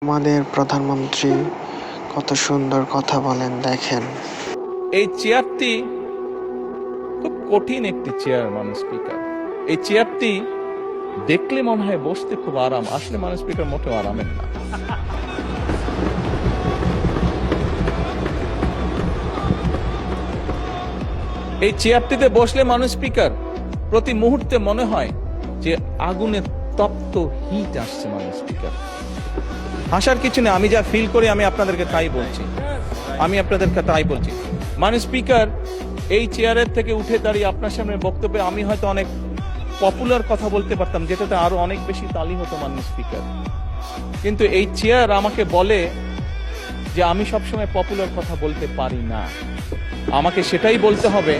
আমাদের প্রধানমন্ত্রী কত সুন্দর কথা বলেন দেখেন। এই চেয়ারটি খুব কঠিন একটি চেয়ার, মাননীয় স্পিকার। এই চেয়ারটি দেখলে মনে হয় বসতে খুব আরাম, আসলে মাননীয় স্পিকার মোটেও আরামের না। এই চেয়ারটিতে বসলে মাননীয় স্পিকার প্রতি মুহূর্তে মনে হয় যে আগুনের তপ্ত হিট আসছে। মাননীয় স্পিকার, হাসার কিছু নেই, আমি যা ফিল করি আমি আপনাদেরকে তাই বলছি। মাননীয় স্পিকার, এই চেয়ারের থেকে উঠে দাঁড়িয়ে আপনার সামনে বক্তব্যে আমি হয়তো অনেক পপুলার কথা বলতে পারতাম, যেটাতে আরো অনেক বেশি তালি হতো মাননীয় স্পিকার। কিন্তু এই চেয়ার আমাকে বলে যে আমি সবসময় পপুলার কথা বলতে পারি না। আমাকে সেটাই বলতে হবে